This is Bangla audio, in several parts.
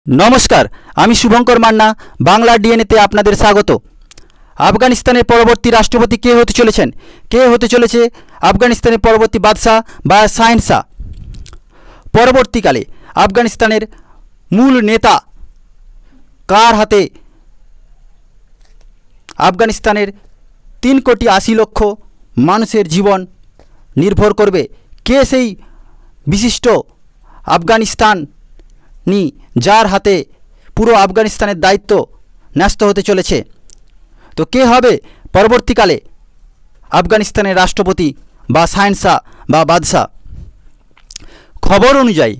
নমস্কার, আমি শুভঙ্কর মান্না। বাংলা ডিএনএতে আপনাদের স্বাগত। আফগানিস্তানের পরবর্তী রাষ্ট্রপতি কে হতে চলেছেন? কে হতে চলেছে আফগানিস্তানের পরবর্তী বাদশাহ বা শাহেনশাহ? পরবর্তীকালে আফগানিস্তানের মূল নেতা কার হাতে আফগানিস্তানের 3,80,00,000 মানুষের জীবন নির্ভর করবে? কে সেই বিশিষ্ট আফগানিস্তানি যার হাতে পুরো আফগানিস্তানের দায়িত্ব ন্যস্ত হতে চলেছে? তো কে হবে পরবর্তীকালে আফগানিস্তানের রাষ্ট্রপতি বা শাহেনশাহ বা বাদশাহ? খবর অনুযায়ী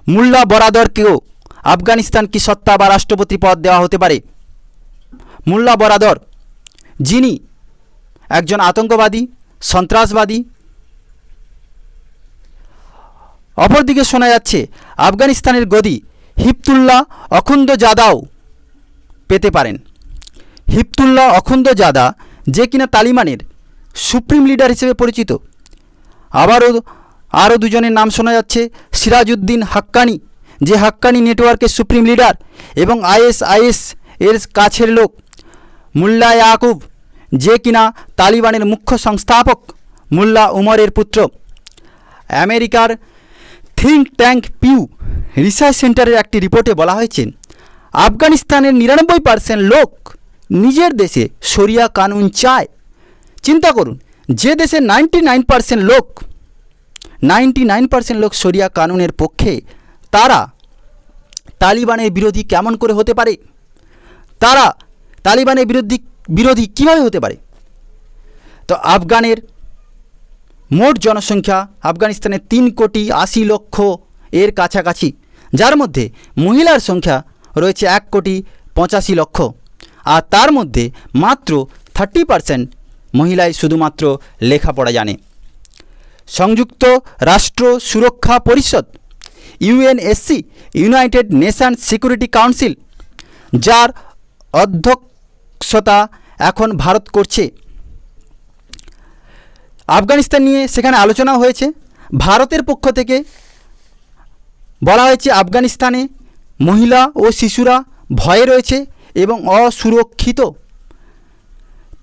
মোল্লা বরাদরকেও আফগানিস্তান কি সত্তা বা রাষ্ট্রপতি পদ দেওয়া হতে পারে। মোল্লা বরাদর, যিনি একজন আতঙ্কবাদী, সন্ত্রাসবাদী। অপরদিকে শোনা যাচ্ছে আফগানিস্তানের গদি হিফতুল্লাহ আখুন্দজাদাও পেতে পারেন। হিফতুল্লাহ আখুন্দজাদা, যে কিনা তালিবানের সুপ্রিম লিডার হিসেবে পরিচিত। আরও দুজনের নাম শোনা যাচ্ছে, সিরাজউদ্দিন হাক্কানি, যে হাক্কানি নেটওয়ার্কের সুপ্রিম লিডার, এবং আইএসআইএস এর কাছের লোক মোল্লা ইয়াকুব, যে কিনা তালিবানের মুখ্য সংস্থাপক মোল্লা উমরের পুত্র। আমেরিকার থিঙ্ক ট্যাঙ্ক পিউ রিসার্চ সেন্টারের একটি রিপোর্টে বলা হয়েছে, আফগানিস্তানের 99% লোক নিজের দেশে শরিয়া কানুন চায়। চিন্তা করুন, যে দেশে 99% লোক শরিয়া কানুনের পক্ষে, তারা তালিবানের বিরোধী কেমন করে হতে পারে? তারা তালিবানের বিরোধী কীভাবে হতে পারে? তো আফগানের মোট জনসংখ্যা আফগানিস্তানের 3,80,00,000 এর কাছাকাছি, যার মধ্যে মহিলার সংখ্যা রয়েছে 1,85,00,000, আর তার মধ্যে মাত্র 30% মহিলাই শুধুমাত্র লেখাপড়া জানে। সংযুক্ত রাষ্ট্র সুরক্ষা পরিষদ UNSC, United Nations security council, যার অধ্যক্ষতা এখন ভারত করছে, আফগানিস্তান নিয়ে সেখানে আলোচনা হয়েছে। ভারতের পক্ষ থেকে বলা হয়েছে আফগানিস্তানে মহিলা ও শিশুরা ভয়ে রয়েছে এবং অসুরক্ষিত।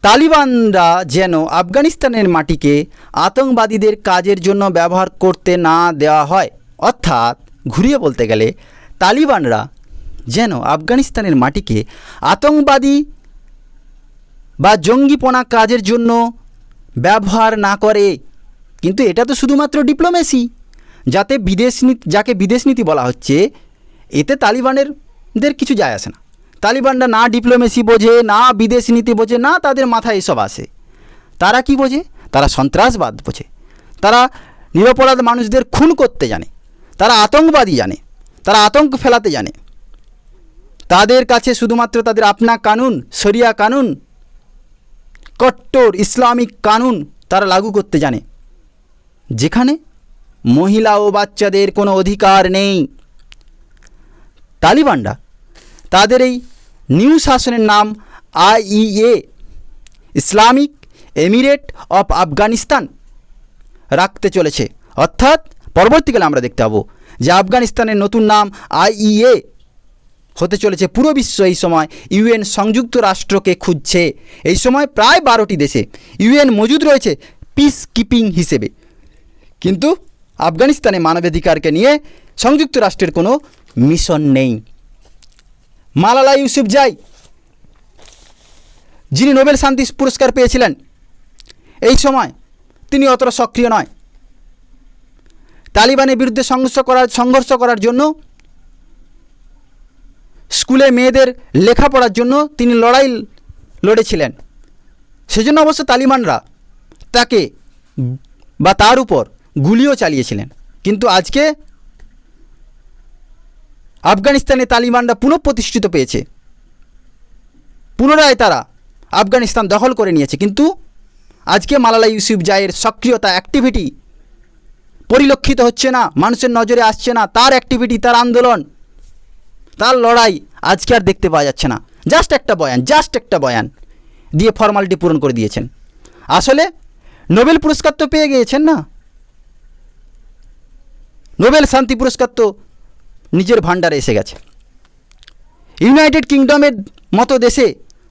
তালিবানরা যেন আফগানিস্তানের মাটিকে আতঙ্কবাদীদের কাজের জন্য ব্যবহার করতে না দেওয়া হয়। অর্থাৎ ঘুরিয়ে বলতে গেলে, তালিবানরা যেন আফগানিস্তানের মাটিকে আতঙ্কবাদী বা জঙ্গিপনা কাজের জন্য ব্যবহার না করে। কিন্তু এটা তো শুধুমাত্র ডিপ্লোমেসি, যাকে বিদেশ নীতি বলা হচ্ছে, এতে তালিবানের কিছু যায় আসে না। তালিবানরা না ডিপ্লোমেসি বোঝে, না বিদেশ নীতি বোঝে, না তাদের মাথায় এসব আসে। তারা কি বোঝে? তারা সন্ত্রাসবাদ বোঝে। তারা নিরপরাধ মানুষদের খুন করতে জানে, তারা আতঙ্কবাদী জানে, তারা আতঙ্ক ফেলাতে জানে। তাদের কাছে শুধুমাত্র তাদের আপনা কানুন, শরিয়া কানুন, কট্টর ইসলামিক কানুন তারা লাগু করতে জানে, যেখানে মহিলা ও বাচ্চাদের কোনো অধিকার নেই। তালিবানরা তাদের এই নিউ শাসনের নাম IEA, Islamic Emirate of Afghanistan রাখতে চলেছে। অর্থাৎ পরবর্তীকালে আমরা দেখতে পাবো যে আফগানিস্তানের নতুন নাম আইইএ হতে চলেছে। পুরো বিশ্ব এই সময় ইউএন সংযুক্ত রাষ্ট্রকে খুঁজছে। এই সময় প্রায় 12টি দেশে ইউএন মজুদ রয়েছে পিস কিপিং হিসেবে, কিন্তু আফগানিস্তানে মানবাধিকারকে নিয়ে সংযুক্ত রাষ্ট্রের কোনো মিশন নেই। মালালা ইউসুফজাই, যিনি নোবেল শান্তি পুরস্কার পেয়েছিলেন, এই সময় তিনি অতটা সক্রিয় নয়। তালিবানের বিরুদ্ধে সংঘর্ষ করার জন্য, স্কুলে মেয়েদের লেখাপড়ার জন্য তিনি লড়াই লড়েছিলেন। সেজন্য অবশ্য তালিবানরা তাকে বা তার উপর গুলিও চালিয়েছিলেন। কিন্তু আজকে আফগানিস্তানে তালিবানরা পুনঃপ্রতিষ্ঠিত পেয়েছে, পুনরায় তারা আফগানিস্তান দখল করে নিয়েছে। কিন্তু আজকে মালালা ইউসুফজাইয়ের সক্রিয়তা, অ্যাক্টিভিটি পরিলক্ষিত হচ্ছে না, মানুষের নজরে আসছে না। তার অ্যাক্টিভিটি, তার আন্দোলন, তার লড়াই আজকে আর দেখতে পাওয়া যাচ্ছে না। জাস্ট একটা বয়ান দিয়ে ফর্মালিটি পূরণ করে দিয়েছেন। আসলে নোবেল পুরস্কার তো পেয়ে গিয়েছেন না, নোবেল শান্তি পুরস্কার তো নিজের ভাণ্ডারে এসে গেছে। ইউনাইটেড কিংডমের মতো দেশে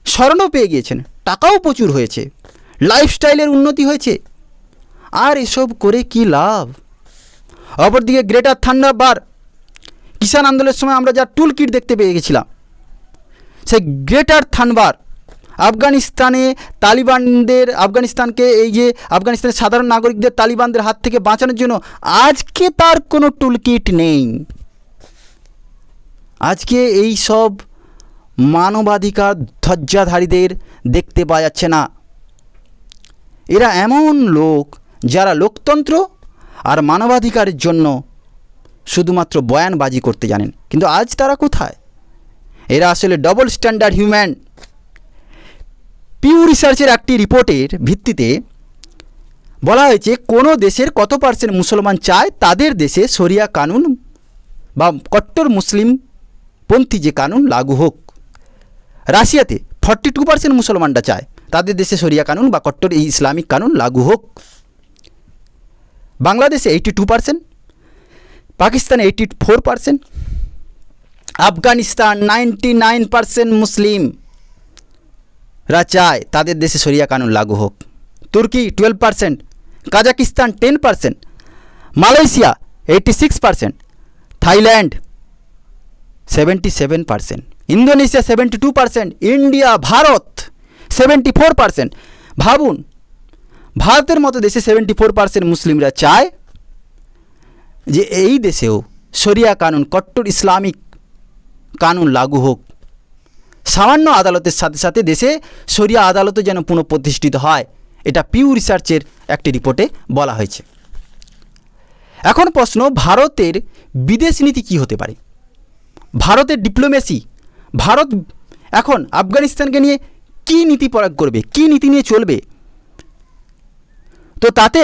স্মরণও পেয়ে গিয়েছেন, টাকাও প্রচুর হয়েছে, লাইফস্টাইলের উন্নতি হয়েছে। আর এসব করে কি লাভ? অপরদিকে গ্রেটার থান্ডারবার কিষাণ আন্দোলনের সময় আমরা যা টুল কিট দেখতে পেয়ে গেছিলাম, সেই গ্রেটার থান্ডারবার আফগানিস্তানে আফগানিস্তানকে এই যে আফগানিস্তানের সাধারণ নাগরিকদের তালিবানদের হাত থেকে বাঁচানোর জন্য আজকে তার কোনো টুল কিট নেই। আজকে এই সব মানবাধিকার ধ্বজাধারীদের দেখতে পাওয়া যাচ্ছে না। এরা এমন লোক যারা লোকতন্ত্র আর মানবাধিকারের জন্য শুধুমাত্র বয়ানবাজি করতে জানেন, কিন্তু আজ তারা কোথায়? এরা আসলে ডবল স্ট্যান্ডার্ড হিউম্যান। পিউ রিসার্চের একটি রিপোর্টের ভিত্তিতে বলা হয়েছে কোনো দেশের কত পার্সেন্ট মুসলমান চায় তাদের দেশে শরিয়া কানুন বা কট্টর মুসলিমপন্থী যে কানুন লাগু হোক। রাশিয়াতে 42% মুসলমানরা চায় তাদের দেশে শরিয়া কানুন বা কট্টর এই ইসলামিক কানুন লাগু হোক। বাংলাদেশে 82%, পাকিস্তানে 84%, আফগানিস্তান 99% মুসলিমরা চায় তাদের দেশে শরিয়া কানুন লাগু হোক। তুর্কি 12%, Kazakhstan 10%, Malaysia 86%, Thailand 77%, Indonesia 72%, India Bharat 74%। ভাবুন, ভারতের মতো দেশে 74% মুসলিমরা চায় যে এই দেশেও শরিয়া কানুন কট্টর ইসলামিক কানুন লাগু হোক। সামান্য আদালতের সাথে সাথে দেশে শরিয়া আদালতও যেন পুনঃপ্রতিষ্ঠিত হয়, এটা পিউ রিসার্চের একটি রিপোর্টে বলা হয়েছে। এখন প্রশ্ন, ভারতের বিদেশ নীতি কী হতে পারে? ভারতের ডিপ্লোমেসি, ভারত এখন আফগানিস্তানকে নিয়ে কী নীতি প্রয়োগ করবে, কী নীতি নিয়ে চলবে? তো তাতে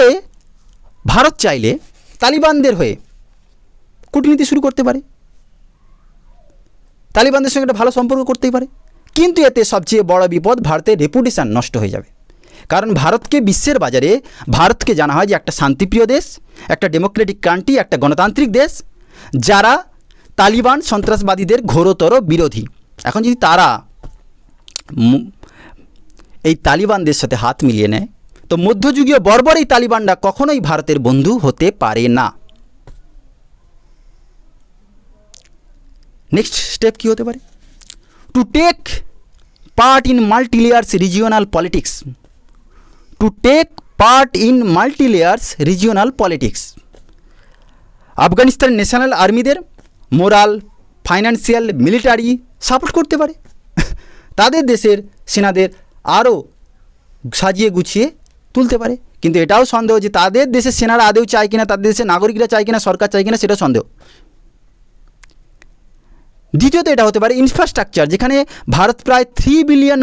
ভারত চাইলে তালিবানদের হয়ে কূটনীতি শুরু করতে পারে, তালিবানদের সঙ্গে একটা ভালো সম্পর্ক করতেই পারে, কিন্তু এতে সবচেয়ে বড় বিপদ, ভারতের রেপুটেশন নষ্ট হয়ে যাবে। কারণ ভারতকে বিশ্বের বাজারে ভারতকে জানা হয় যে একটা শান্তিপ্রিয় দেশ, একটা ডেমোক্রেটিক কান্ট্রি, একটা গণতান্ত্রিক দেশ যারা তালিবান সন্ত্রাসবাদীদের ঘোরতর বিরোধী। এখন যদি তারা এই তালিবানদের সাথে হাত মিলিয়ে নেয়, তো মধ্যযুগীয় বর্বর এই তালিবানরা কখনোই ভারতের বন্ধু হতে পারে না। নেক্সট স্টেপ কী হতে পারে? To take part in multilayers regional politics, to take part in multilayers regional politics. Afghanistan national আর্মিদের মোরাল, ফাইন্যান্সিয়াল, মিলিটারি সাপোর্ট করতে পারে, তাদের দেশের সেনাদের আরও সাজিয়ে গুছিয়ে তুলতে পারে। কিন্তু এটাও সন্দেহ যে তাদের দেশের সেনারা আদৌ চায় কিনা, তাদের দেশের নাগরিকরা চায় কিনা, সরকার চায় কিনা, সেটাও সন্দেহ। দ্বিতীয়ত এটা হতে পারে ইনফ্রাস্ট্রাকচার, যেখানে ভারত প্রায় $3 বিলিয়ন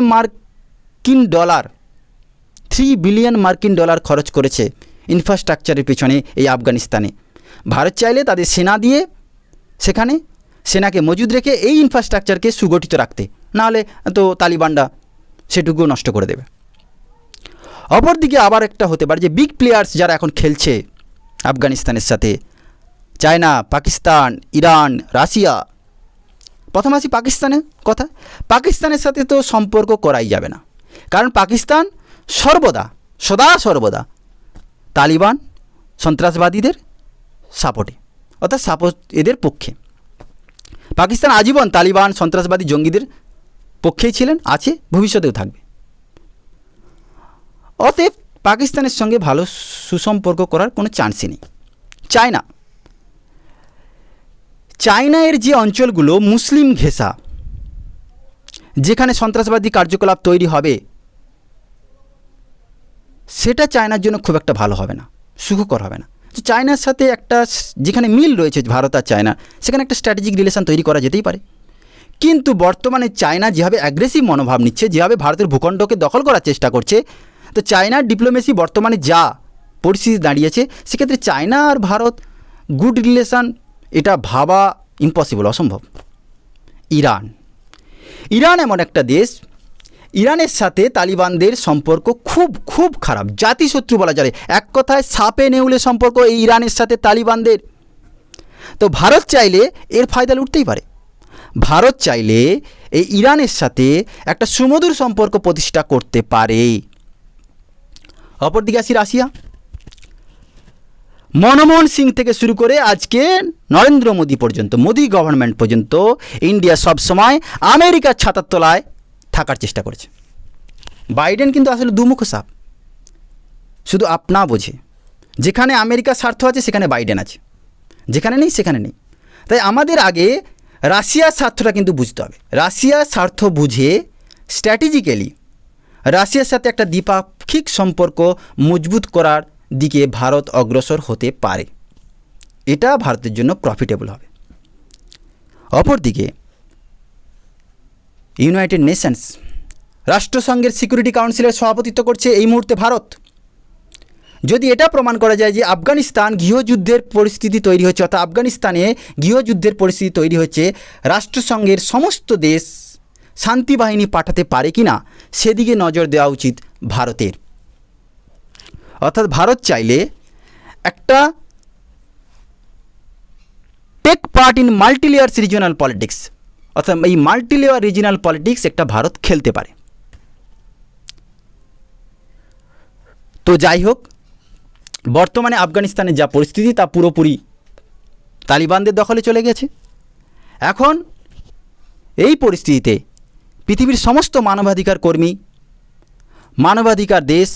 মার্কিন ডলার খরচ করেছে ইনফ্রাস্ট্রাকচারের পেছনে এই আফগানিস্তানে। ভারত চাইলে তাদের সেনা দিয়ে সেখানে সেনাকে মজুদ রেখে এই ইনফ্রাস্ট্রাকচারকে সুগঠিত রাখতে, নাহলে তো তালিবানরা সেটুকুও নষ্ট করে দেবে। অপরদিকে আবার একটা হতে পারে যে বিগ প্লেয়ার্স যারা এখন খেলছে আফগানিস্তানের সাথে, চায়না, পাকিস্তান, ইরান, রাশিয়া। প্রথম আসি পাকিস্তানের কথা। পাকিস্তানের সাথে তো সম্পর্ক করাই যাবে না, কারণ পাকিস্তান সদা সর্বদা তালিবান সন্ত্রাসবাদীদের সাপোর্টে, অর্থাৎ এদের পক্ষে। পাকিস্তান আজীবন তালিবান সন্ত্রাসবাদী জঙ্গিদের পক্ষেই ছিলেন, আছে, ভবিষ্যতেও থাকবে। অতএব পাকিস্তানের সঙ্গে ভালো সুসম্পর্ক করার কোনো চান্সই নেই। চায়নার যে অঞ্চলগুলো মুসলিম ঘেঁষা, যেখানে সন্ত্রাসবাদী কার্যকলাপ তৈরি হবে, সেটা চায়নার জন্য খুব একটা ভালো হবে না, সুখকর হবে না। তো চায়নার সাথে একটা যেখানে মিল রয়েছে ভারত আর চায়না, সেখানে একটা স্ট্র্যাটেজিক রিলেশন তৈরি করা যেতেই পারে। কিন্তু বর্তমানে চায়না যেভাবে অ্যাগ্রেসিভ মনোভাব নিচ্ছে, যেভাবে ভারতের ভূখণ্ডকে দখল করার চেষ্টা করছে, তো চায়নার ডিপ্লোমেসি বর্তমানে যা পরিস্থিতি দাঁড়িয়েছে, সেক্ষেত্রে চায়না আর ভারত গুড রিলেশন এটা ভাবা ইম্পসিবল, অসম্ভব। ইরান এমন একটা দেশ, ইরানের সাথে তালিবানদের সম্পর্ক খুব খুব খারাপ, জাতিশত্রু বলা যায়। এক কথায় সাপে নেউলে সম্পর্ক এই ইরানের সাথে তালিবানদের। তো ভারত চাইলে এর ফায়দা লুটতেই পারে। ভারত চাইলে এই ইরানের সাথে একটা সুমধুর সম্পর্ক প্রতিষ্ঠা করতে পারে। অপরদিকে আসি রাশিয়া। মনমোহন সিং থেকে শুরু করে আজকে নরেন্দ্র মোদী পর্যন্ত, মোদী গভর্নমেন্ট পর্যন্ত ইন্ডিয়া সবসময় আমেরিকার ছাতার তলায় থাকার চেষ্টা করেছে। বাইডেন কিন্তু আসলে দুমুখ সাপ, শুধু আপনা বোঝে। যেখানে আমেরিকার স্বার্থ আছে সেখানে বাইডেন আছে, যেখানে নেই সেখানে নেই। তাই আমাদের আগে রাশিয়ার স্বার্থটা কিন্তু বুঝতে হবে। রাশিয়ার স্বার্থ বুঝে স্ট্র্যাটেজিক্যালি রাশিয়ার সাথে একটা দ্বিপাক্ষিক সম্পর্ক মজবুত করার দিকে ভারত অগ্রসর হতে পারে। এটা ভারতের জন্য প্রফিটেবল হবে। অপরদিকে ইউনাইটেড নেশনস, রাষ্ট্রসংঘের সিকিউরিটি কাউন্সিলের সভাপতিত্ব করছে এই মুহূর্তে ভারত। যদি এটা প্রমাণ করা যায় যে আফগানিস্তান গৃহযুদ্ধের পরিস্থিতি তৈরি হচ্ছে, অর্থাৎ আফগানিস্তানে গৃহযুদ্ধের পরিস্থিতি তৈরি হচ্ছে, রাষ্ট্রসংঘের সমস্ত দেশ শান্তি বাহিনী পাঠাতে পারে কি না সেদিকে নজর দেওয়া উচিত ভারতের। অর্থাৎ ভারত চাইলে একটা take part in multilayers regional politics, অর্থাৎ এই মাল্টিলেয়ার রিজিওনাল পলিটিক্স একটা ভারত খেলতে পারে। তো যাই হোক, বর্তমানে আফগানিস্তানের যা পরিস্থিতি তা পুরোপুরি তালিবানদের দখলে চলে গেছে। এখন এই পরিস্থিতিতে পৃথিবীর সমস্ত মানবাধিকার কর্মী, মানবাধিকার দেশ,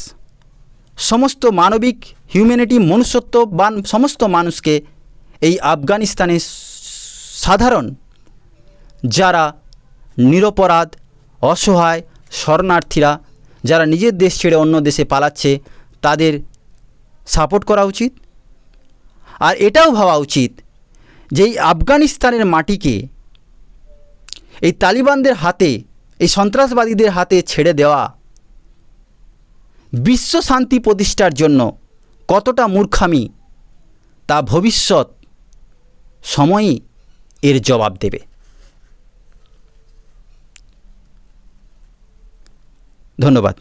সমস্ত মানবিক হিউম্যানিটি মনুষ্যত্ববান সমস্ত মানুষকে এই আফগানিস্তানের সাধারণ যারা নিরপরাধ, অসহায় শরণার্থীরা, যারা নিজের দেশ ছেড়ে অন্য দেশে পালাচ্ছে, তাদের সাপোর্ট করা উচিত। আর এটাও ভাবা উচিত যে এই আফগানিস্তানের মাটিকে এই তালিবানদের হাতে, এই সন্ত্রাসবাদীদের হাতে ছেড়ে দেওয়া বিশ্ব শান্তি প্রতিষ্ঠার জন্য কতটা মূর্খামি তা ভবিষ্যৎ সময়ই এর জবাব দেবে। ধন্যবাদ।